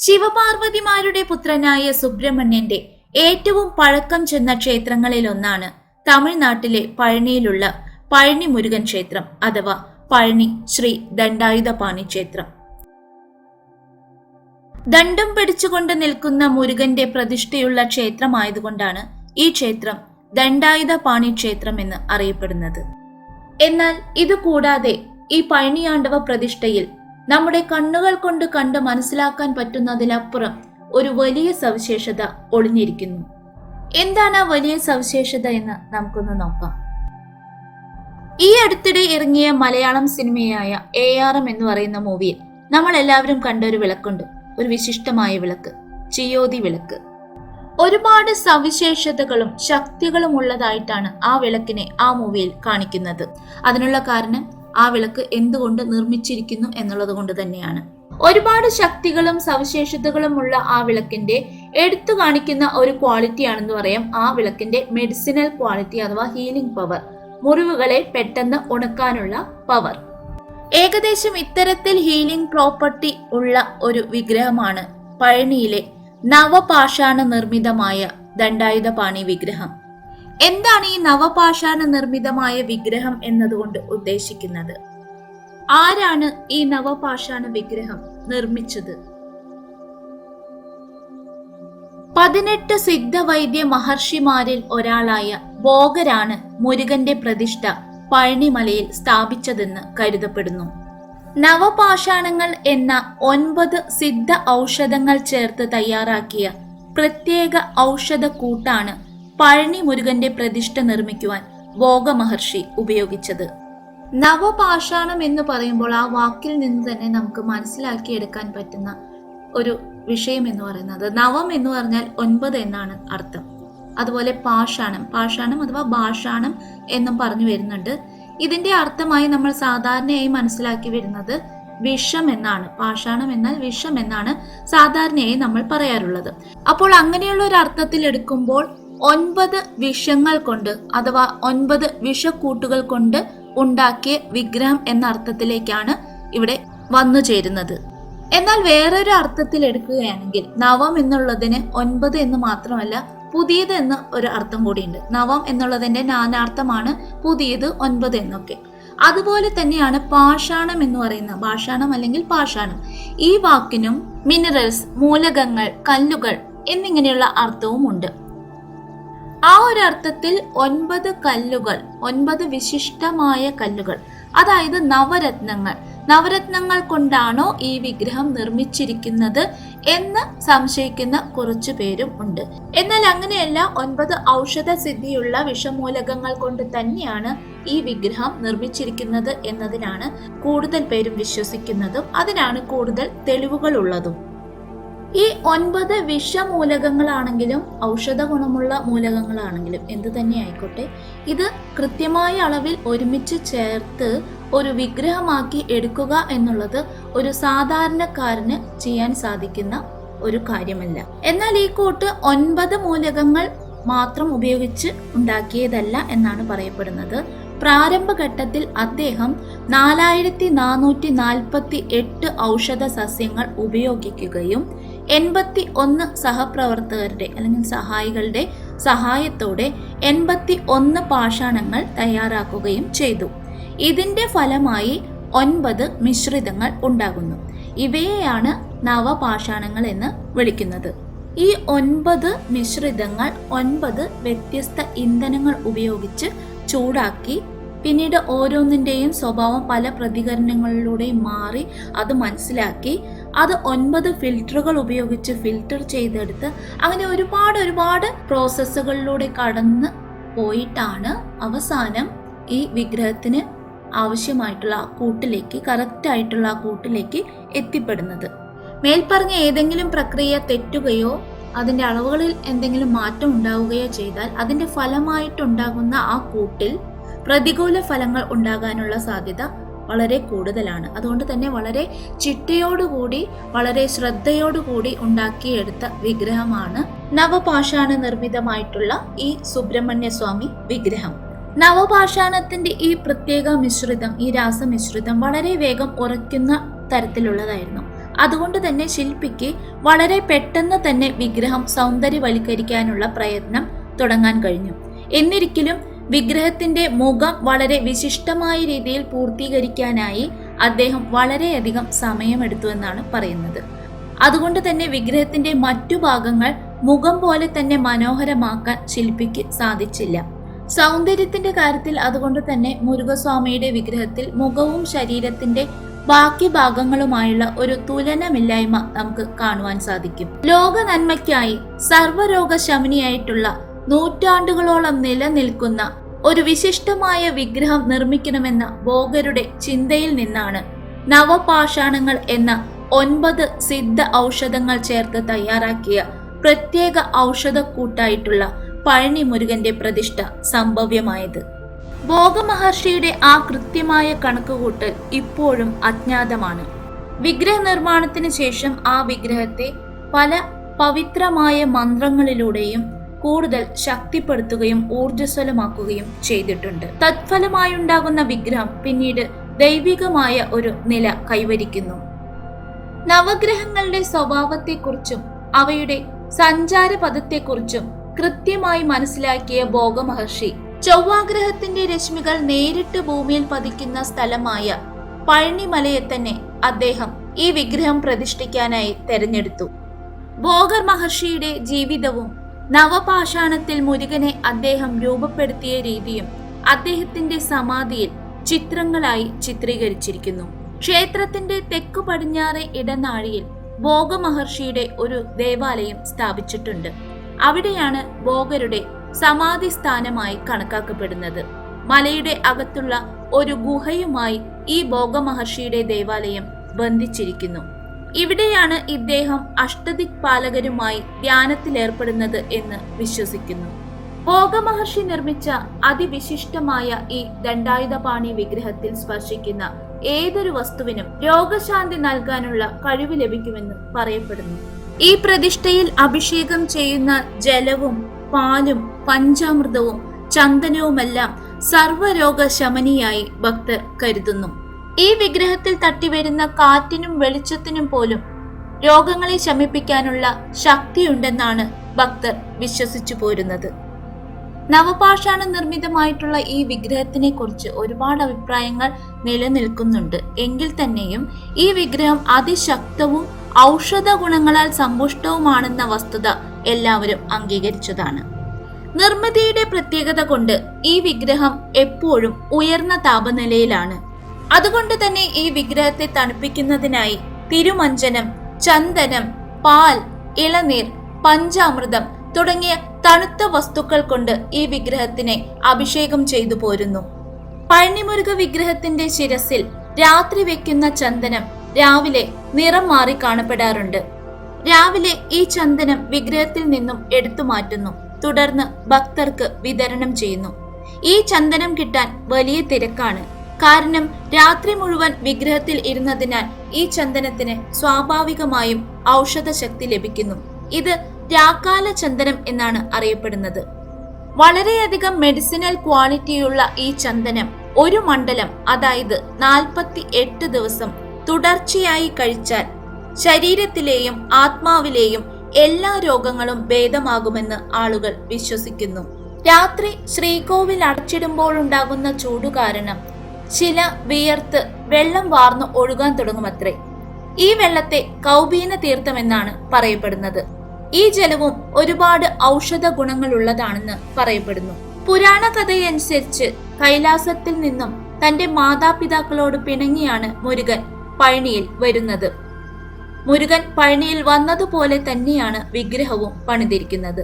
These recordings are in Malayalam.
ശിവപാർവതിമാരുടെ പുത്രനായ സുബ്രഹ്മണ്യന്റെ ഏറ്റവും പഴക്കം ചെന്ന ക്ഷേത്രങ്ങളിലൊന്നാണ് തമിഴ്നാട്ടിലെ പഴനിയിലുള്ള പഴനി മുരുകൻ ക്ഷേത്രം അഥവാ പഴനി ശ്രീ ദണ്ഡായുധപാണി ക്ഷേത്രം. ദണ്ഡം പിടിച്ചുകൊണ്ട് നിൽക്കുന്ന മുരുകന്റെ പ്രതിഷ്ഠയുള്ള ക്ഷേത്രമായതുകൊണ്ടാണ് ഈ ക്ഷേത്രം ദണ്ഡായുധപാണി ക്ഷേത്രം എന്ന് അറിയപ്പെടുന്നത്. എന്നാൽ ഇതുകൂടാതെ ഈ പഴനിയാണ്ടവ പ്രതിഷ്ഠയിൽ നമ്മുടെ കണ്ണുകൾ കൊണ്ട് കണ്ട് മനസ്സിലാക്കാൻ പറ്റുന്നതിലപ്പുറം ഒരു വലിയ സവിശേഷത ഒളിഞ്ഞിരിക്കുന്നു. എന്താണ് ആ വലിയ സവിശേഷത എന്ന് നമുക്കൊന്ന് നോക്കാം. ഈ അടുത്തിടെ ഇറങ്ങിയ മലയാളം സിനിമയായ ARM എന്ന് പറയുന്ന മൂവിയിൽ നമ്മൾ എല്ലാവരും കണ്ട ഒരു വിളക്കുണ്ട്, ഒരു വിശിഷ്ടമായ വിളക്ക്, ചിയോതി വിളക്ക്. ഒരുപാട് സവിശേഷതകളും ശക്തികളും ഉള്ളതായിട്ടാണ് ആ വിളക്കിനെ ആ മൂവിയിൽ കാണിക്കുന്നത്. അതിനുള്ള കാരണം ആ വിളക്ക് എന്തുകൊണ്ട് നിർമ്മിച്ചിരിക്കുന്നു എന്നുള്ളത് കൊണ്ട് തന്നെയാണ്. ഒരുപാട് ശക്തികളും സവിശേഷതകളും ഉള്ള ആ വിളക്കിന്റെ എടുത്തു കാണിക്കുന്ന ഒരു ക്വാളിറ്റി ആണെന്ന് പറയാം ആ വിളക്കിന്റെ മെഡിസിനൽ ക്വാളിറ്റി അഥവാ ഹീലിംഗ് പവർ, മുറിവുകളെ പെട്ടെന്ന് ഉണക്കാനുള്ള പവർ. ഏകദേശം ഇത്തരത്തിൽ ഹീലിംഗ് പ്രോപ്പർട്ടി ഉള്ള ഒരു വിഗ്രഹമാണ് പഴനിയിലെ നവപാഷാണ നിർമ്മിതമായ ദണ്ഡായുധപാണി വിഗ്രഹം. എന്താണ് ഈ നവപാഷാണ നിർമ്മിതമായ വിഗ്രഹം എന്നതുകൊണ്ട് ഉദ്ദേശിക്കുന്നത്? ആരാണ് ഈ നവപാഷാണ വിഗ്രഹം നിർമ്മിച്ചത്? 18 സിദ്ധവൈദ്യ മഹർഷിമാരിൽ ഒരാളായ ഭോഗരാണ് മുരുകന്റെ പ്രതിഷ്ഠ പഴനിമലയിൽ സ്ഥാപിച്ചതെന്ന് കരുതപ്പെടുന്നു. നവപാഷാണങ്ങൾ എന്ന 9 സിദ്ധ ഔഷധങ്ങൾ ചേർത്ത് തയ്യാറാക്കിയ പ്രത്യേക ഔഷധക്കൂട്ടാണ് പഴനി മുരുകന്റെ പ്രതിഷ്ഠ നിർമ്മിക്കുവാൻ ഭോഗമഹർഷി ഉപയോഗിച്ചത്. നവപാഷാണം എന്ന് പറയുമ്പോൾ ആ വാക്കിൽ നിന്ന് തന്നെ നമുക്ക് മനസ്സിലാക്കിയെടുക്കാൻ പറ്റുന്ന ഒരു വിഷയം എന്ന് പറയുന്നത്, നവം എന്ന് പറഞ്ഞാൽ 9 എന്നാണ് അർത്ഥം. അതുപോലെ പാഷാണം, പാഷാണം അഥവാ ഭാഷാണം എന്നും പറഞ്ഞു വരുന്നുണ്ട്. ഇതിന്റെ അർത്ഥമായി നമ്മൾ സാധാരണയായി മനസ്സിലാക്കി വരുന്നത് വിഷം എന്നാണ്. പാഷാണം എന്നാൽ വിഷം എന്നാണ് സാധാരണയായി നമ്മൾ പറയാറുള്ളത്. അപ്പോൾ അങ്ങനെയുള്ള ഒരു അർത്ഥത്തിൽ എടുക്കുമ്പോൾ 9 വിഷങ്ങൾ കൊണ്ട് അഥവാ 9 വിഷക്കൂട്ടുകൾ കൊണ്ട് ഉണ്ടാക്കിയ വിഗ്രഹം എന്ന അർത്ഥത്തിലേക്കാണ് ഇവിടെ വന്നു ചേരുന്നത്. എന്നാൽ വേറൊരു അർത്ഥത്തിൽ എടുക്കുകയാണെങ്കിൽ നവം എന്നുള്ളതിന് 9 എന്ന് മാത്രമല്ല പുതിയത് എന്ന് ഒരു അർത്ഥം കൂടിയുണ്ട്. നവം എന്നുള്ളതിന്റെ നാനാർത്ഥമാണ് പുതിയത്, 9 എന്നൊക്കെ. അതുപോലെ തന്നെയാണ് പാഷാണം എന്ന് പറയുന്ന, ഭാഷാണം അല്ലെങ്കിൽ പാഷാണം, ഈ വാക്കിനും മിനറൽസ്, മൂലകങ്ങൾ, കല്ലുകൾ എന്നിങ്ങനെയുള്ള അർത്ഥവും ഉണ്ട്. ആ ഒരു അർത്ഥത്തിൽ 9 കല്ലുകൾ, 9 വിശിഷ്ടമായ കല്ലുകൾ, അതായത് നവരത്നങ്ങൾ, നവരത്നങ്ങൾ കൊണ്ടാണോ ഈ വിഗ്രഹം നിർമ്മിച്ചിരിക്കുന്നത് എന്ന് സംശയിക്കുന്ന കുറച്ചു പേരും ഉണ്ട്. എന്നാൽ അങ്ങനെയല്ല, 9 ഔഷധ സിദ്ധിയുള്ള വിഷമൂലകങ്ങൾ കൊണ്ട് തന്നെയാണ് ഈ വിഗ്രഹം നിർമ്മിച്ചിരിക്കുന്നത് എന്നതിനാണ് കൂടുതൽ പേരും വിശ്വസിക്കുന്നതും അതിനാണ് കൂടുതൽ തെളിവുകൾ ഉള്ളതും. ഈ 9 വിഷമൂലകങ്ങളാണെങ്കിലും ഔഷധ ഗുണമുള്ള മൂലകങ്ങളാണെങ്കിലും എന്തു തന്നെ ആയിക്കോട്ടെ, ഇത് കൃത്യമായ അളവിൽ ഒരുമിച്ച് ചേർത്ത് ഒരു വിഗ്രഹമാക്കി എടുക്കുക എന്നുള്ളത് ഒരു സാധാരണക്കാരന് ചെയ്യാൻ സാധിക്കുന്ന ഒരു കാര്യമല്ല. എന്നാൽ ഈ കൂട്ട് 9 മൂലകങ്ങൾ മാത്രം ഉപയോഗിച്ച് ഉണ്ടാക്കിയതല്ല എന്നാണ് പറയപ്പെടുന്നത്. പ്രാരംഭഘട്ടത്തിൽ അദ്ദേഹം 4448 ഔഷധ സസ്യങ്ങൾ ഉപയോഗിക്കുകയും 81 സഹപ്രവർത്തകരുടെ അല്ലെങ്കിൽ സഹായികളുടെ സഹായത്തോടെ 81 പാഷാണങ്ങൾ തയ്യാറാക്കുകയും ചെയ്തു. ഇതിന്റെ ഫലമായി 9 മിശ്രിതങ്ങൾ ഉണ്ടാകുന്നു. ഇവയെയാണ് നവപാഷാണങ്ങൾ എന്ന് വിളിക്കുന്നത്. ഈ 9 മിശ്രിതങ്ങൾ 9 വ്യത്യസ്ത ഇന്ധനങ്ങൾ ഉപയോഗിച്ച് ചൂടാക്കി പിന്നീട് ഓരോന്നിൻ്റെയും സ്വഭാവം പല പ്രതികരണങ്ങളിലൂടെയും മാറി അത് മനസ്സിലാക്കി അത് 9 ഫിൽറ്ററുകൾ ഉപയോഗിച്ച് ഫിൽറ്റർ ചെയ്തെടുത്ത് അങ്ങനെ ഒരുപാട് പ്രോസസ്സുകളിലൂടെ കടന്ന് പോയിട്ടാണ് അവസാനം ഈ വിഗ്രഹത്തിന് ആവശ്യമായിട്ടുള്ള ആ കൂട്ടിലേക്ക്, കറക്റ്റായിട്ടുള്ള ആ കൂട്ടിലേക്ക് എത്തിപ്പെടുന്നത്. മേൽപ്പറഞ്ഞ ഏതെങ്കിലും പ്രക്രിയ തെറ്റുകയോ അതിൻ്റെ അളവുകളിൽ എന്തെങ്കിലും മാറ്റം ഉണ്ടാവുകയോ ചെയ്താൽ അതിൻ്റെ ഫലമായിട്ടുണ്ടാകുന്ന ആ കൂട്ടിൽ പ്രതികൂല ഫലങ്ങൾ ഉണ്ടാകാനുള്ള സാധ്യത വളരെ കൂടുതലാണ്. അതുകൊണ്ട് തന്നെ വളരെ ചിട്ടയോടുകൂടി വളരെ ശ്രദ്ധയോടുകൂടി ഉണ്ടാക്കിയെടുത്ത വിഗ്രഹമാണ് നവപാഷാണ നിർമ്മിതമായിട്ടുള്ള ഈ സുബ്രഹ്മണ്യ സ്വാമി വിഗ്രഹം. നവപാഷാണത്തിന്റെ ഈ പ്രത്യേക മിശ്രിതം, ഈ രാസമിശ്രിതം വളരെ വേഗം ഉറയ്ക്കുന്ന തരത്തിലുള്ളതായിരുന്നു. അതുകൊണ്ട് തന്നെ ശില്പിക്ക് വളരെ പെട്ടെന്ന് തന്നെ വിഗ്രഹം സൗന്ദര്യവൽക്കരിക്കാനുള്ള പ്രയത്നം തുടങ്ങാൻ കഴിഞ്ഞു. എന്നിരിക്കലും വിഗ്രഹത്തിന്റെ മുഖം വളരെ വിശിഷ്ടമായ രീതിയിൽ പൂർത്തീകരിക്കാനായി അദ്ദേഹം വളരെയധികം സമയമെടുത്തു എന്നാണ് പറയുന്നത്. അതുകൊണ്ട് തന്നെ വിഗ്രഹത്തിന്റെ മറ്റു ഭാഗങ്ങൾ മുഖം പോലെ തന്നെ മനോഹരമാക്കാൻ ശില്പിക്ക് സാധിച്ചില്ല. സൗന്ദര്യത്തിന്റെ കാര്യത്തിൽ അതുകൊണ്ട് തന്നെ മുരുകസ്വാമിയുടെ വിഗ്രഹത്തിൽ മുഖവും ശരീരത്തിന്റെ ബാക്കി ഭാഗങ്ങളുമായുള്ള ഒരു തുലനമില്ലായ്മ നമുക്ക് കാണുവാൻ സാധിക്കും. ലോക നന്മയ്ക്കായി സർവ്വരോഗശമനിയായിട്ടുള്ള നൂറ്റാണ്ടുകളോളം നിലനിൽക്കുന്ന ഒരു വിശിഷ്ടമായ വിഗ്രഹം നിർമ്മിക്കണമെന്ന ബോഗരുടെ ചിന്തയിൽ നിന്നാണ് നവപാഷാണങ്ങൾ എന്ന 9 സിദ്ധ ഔഷധങ്ങൾ ചേർത്ത് തയ്യാറാക്കിയ പ്രത്യേക ഔഷധക്കൂട്ടായിട്ടുള്ള പഴനി മുരുകന്റെ പ്രതിഷ്ഠ സംഭവ്യമായത്. ഭോഗമഹർഷിയുടെ ആ കൃത്യമായ കണക്കുകൂട്ടൽ ഇപ്പോഴും അജ്ഞാതമാണ്. വിഗ്രഹ നിർമ്മാണത്തിന് ശേഷം ആ വിഗ്രഹത്തെ പല പവിത്രമായ മന്ത്രങ്ങളിലൂടെയും കൂടുതൽ ശക്തിപ്പെടുത്തുകയും ഊർജ്ജസ്വലമാക്കുകയും ചെയ്തിട്ടുണ്ട്. തത്ഫലമായുണ്ടാകുന്ന വിഗ്രഹം പിന്നീട് ദൈവികമായ ഒരു നില കൈവരിക്കുന്നു. നവഗ്രഹങ്ങളുടെ സ്വഭാവത്തെക്കുറിച്ചും അവയുടെ സഞ്ചാരപഥത്തെക്കുറിച്ചും കൃത്യമായി മനസ്സിലാക്കിയ ഭോഗമഹർഷി ചൊവ്വാഗ്രഹത്തിന്റെ രശ്മികൾ നേരിട്ട് ഭൂമിയിൽ പതിക്കുന്ന സ്ഥലമായ പഴനിമലയെ തന്നെ അദ്ദേഹം ഈ വിഗ്രഹം പ്രതിഷ്ഠിക്കാനായി തെരഞ്ഞെടുത്തു. ഭോഗർ മഹർഷിയുടെ ജീവിതവും നവപാഷാണത്തിൽ മുരുകനെ അദ്ദേഹം രൂപപ്പെടുത്തിയ രീതിയും അദ്ദേഹത്തിന്റെ സമാധിയിൽ ചിത്രങ്ങളായി ചിത്രീകരിച്ചിരിക്കുന്നു. ക്ഷേത്രത്തിന്റെ തെക്കു പടിഞ്ഞാറെ ഇടനാഴിയിൽ ഭോഗമഹർഷിയുടെ ഒരു ദേവാലയം സ്ഥാപിച്ചിട്ടുണ്ട്. അവിടെയാണ് ഭോഗരുടെ സമാധി സ്ഥാനമായി കണക്കാക്കപ്പെടുന്നത്. മലയുടെ അകത്തുള്ള ഒരു ഗുഹയുമായി ഈ ഭോഗമഹർഷിയുടെ ദേവാലയം ബന്ധിച്ചിരിക്കുന്നു. ഇവിടെയാണ് ഇദ്ദേഹം അഷ്ടദിക്പാലകരുമായി ധ്യാനത്തിലേർപ്പെടുന്നത് എന്ന് വിശ്വസിക്കുന്നു. ഭോഗമഹർഷി നിർമ്മിച്ച അതിവിശിഷ്ടമായ ഈ ദണ്ഡായുധപാണി വിഗ്രഹത്തിൽ സ്പർശിക്കുന്ന ഏതൊരു വസ്തുവിനും രോഗശാന്തി നൽകാനുള്ള കഴിവ് ലഭിക്കുമെന്ന് പറയപ്പെടുന്നു. ഈ പ്രതിഷ്ഠയിൽ അഭിഷേകം ചെയ്യുന്ന ജലവും പാലും പഞ്ചാമൃതവും ചന്ദനവുമെല്ലാം സർവ്വരോഗശമനിയായി ഭക്തർ കരുതുന്നു. ഈ വിഗ്രഹത്തിൽ തട്ടിവരുന്ന കാറ്റിനും വെളിച്ചത്തിനും പോലും രോഗങ്ങളെ ശമിപ്പിക്കാനുള്ള ശക്തിയുണ്ടെന്നാണ് ഭക്തർ വിശ്വസിച്ചു പോരുന്നത്. നവപാഷാണ നിർമ്മിതമായിട്ടുള്ള ഈ വിഗ്രഹത്തിനെ കുറിച്ച് ഒരുപാട് അഭിപ്രായങ്ങൾ നിലനിൽക്കുന്നുണ്ട്. എങ്കിൽ തന്നെയും ഈ വിഗ്രഹം അതിശക്തവും ഔഷധ ഗുണങ്ങളാൽ സമ്പുഷ്ടവുമാണെന്ന വസ്തുത എല്ലാവരും അംഗീകരിച്ചതാണ്. നിർമ്മിതിയുടെ പ്രത്യേകത കൊണ്ട് ഈ വിഗ്രഹം എപ്പോഴും ഉയർന്ന താപനിലയിലാണ്. അതുകൊണ്ട് തന്നെ ഈ വിഗ്രഹത്തെ തണുപ്പിക്കുന്നതിനായി തിരുമഞ്ജനം, ചന്ദനം, പാൽ, ഇളനീർ, പഞ്ചാമൃതം തുടങ്ങിയ തണുത്ത വസ്തുക്കൾ കൊണ്ട് ഈ വിഗ്രഹത്തിനെ അഭിഷേകം ചെയ്തു പോരുന്നു. പഴനിമുരുക വിഗ്രഹത്തിന്റെ ശിരസിൽ രാത്രി വെക്കുന്ന ചന്ദനം രാവിലെ നിറം മാറി കാണപ്പെടാറുണ്ട്. രാവിലെ ഈ ചന്ദനം വിഗ്രഹത്തിൽ നിന്നും എടുത്തു മാറ്റുന്നു. തുടർന്ന് ഭക്തർക്ക് വിതരണം ചെയ്യുന്നു. ഈ ചന്ദനം കിട്ടാൻ വലിയ തിരക്കാണ്. കാരണം രാത്രി മുഴുവൻ വിഗ്രഹത്തിൽ ഇരുന്നതിനാൽ ഈ ചന്ദനത്തിന് സ്വാഭാവികമായും ഔഷധ ശക്തി ലഭിക്കുന്നു. ഇത് രാക്കാല ചന്ദനം എന്നാണ് അറിയപ്പെടുന്നത്. വളരെയധികം മെഡിസിനൽ ക്വാളിറ്റിയുള്ള ഈ ചന്ദനം ഒരു മണ്ഡലം, അതായത് 48 ദിവസം തുടർച്ചയായി കഴിച്ചാൽ ശരീരത്തിലെയും ആത്മാവിലെയും എല്ലാ രോഗങ്ങളും ഭേദമാകുമെന്ന് ആളുകൾ വിശ്വസിക്കുന്നു. രാത്രി ശ്രീകോവിൽ അടച്ചിടുമ്പോഴുണ്ടാകുന്ന ചൂട് കാരണം ശില വിയർത്ത് വെള്ളം വാർന്നു ഒഴുകാൻ തുടങ്ങുമത്രേ. ഈ വെള്ളത്തെ കൗബീന തീർത്ഥമെന്നാണ് പറയപ്പെടുന്നത്. ഈ ജലവും ഒരുപാട് ഔഷധ ഗുണങ്ങളുള്ളതാണെന്ന് പറയപ്പെടുന്നു. പുരാണ കഥയനുസരിച്ച് കൈലാസത്തിൽ നിന്നും തന്റെ മാതാപിതാക്കളോട് പിണങ്ങിയാണ് മുരുകൻ പഴനിയിൽ വരുന്നത്. മുരുകൻ പഴനിയിൽ വന്നതുപോലെ തന്നെയാണ് വിഗ്രഹവും പണിതിരിക്കുന്നത്.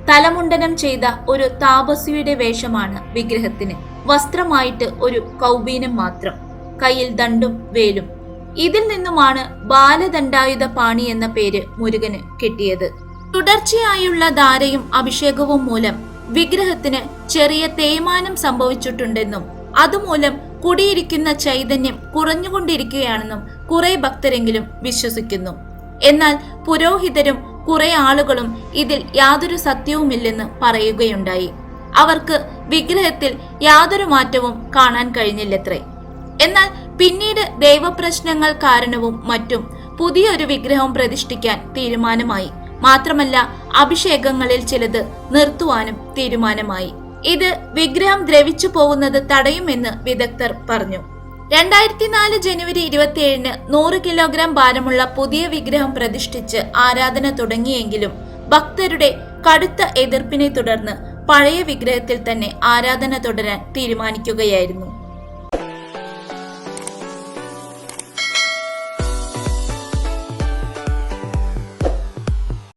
തലമുണ്ടനം ചെയ്ത ഒരു താപസിയുടെ വേഷമാണ് വിഗ്രഹത്തിന്. വസ്ത്രമായിട്ട് ഒരു കൗബീനം മാത്രം, കയ്യിൽ ദണ്ടും വേലും. ഇതിൽ നിന്നുമാണ് ബാലദണ്ഡായുധ പാണി എന്ന പേര് മുരുകന് കിട്ടിയത്. തുടർച്ചയായുള്ള ധാരയും അഭിഷേകവും മൂലം വിഗ്രഹത്തിന് ചെറിയ തേയ്മാനം സംഭവിച്ചിട്ടുണ്ടെന്നും അതുമൂലം കുടിയിരിക്കുന്ന ചൈതന്യം കുറഞ്ഞുകൊണ്ടിരിക്കുകയാണെന്നും കുറെ ഭക്തരെങ്കിലും വിശ്വസിക്കുന്നു. എന്നാൽ പുരോഹിതരും കുറെ ആളുകളും ഇതിൽ യാതൊരു സത്യവുമില്ലെന്ന് പറയുകയുണ്ടായി. അവർക്ക് വിഗ്രഹത്തിൽ യാതൊരു മാറ്റവും കാണാൻ കഴിഞ്ഞില്ലത്രേ. എന്നാൽ പിന്നീട് ദൈവപ്രശ്നങ്ങൾ കാരണവും മറ്റും പുതിയൊരു വിഗ്രഹം പ്രതിഷ്ഠിക്കാൻ തീരുമാനമായി. മാത്രമല്ല, അഭിഷേകങ്ങളിൽ ചിലത് നിർത്തുവാനും തീരുമാനമായി. ഇത് വിഗ്രഹം ദ്രവിച്ചു പോകുന്നത് തടയുമെന്ന് വിദഗ്ധർ പറഞ്ഞു. 2004 ജനുവരി 27-ന് 100 കിലോഗ്രാം ഭാരമുള്ള പുതിയ വിഗ്രഹം പ്രതിഷ്ഠിച്ച് ആരാധന തുടങ്ങിയെങ്കിലും ഭക്തരുടെ കടുത്ത എതിർപ്പിനെ തുടർന്ന് പഴയ വിഗ്രഹത്തിൽ തന്നെ ആരാധന തുടരാൻ തീരുമാനിക്കുകയായിരുന്നു.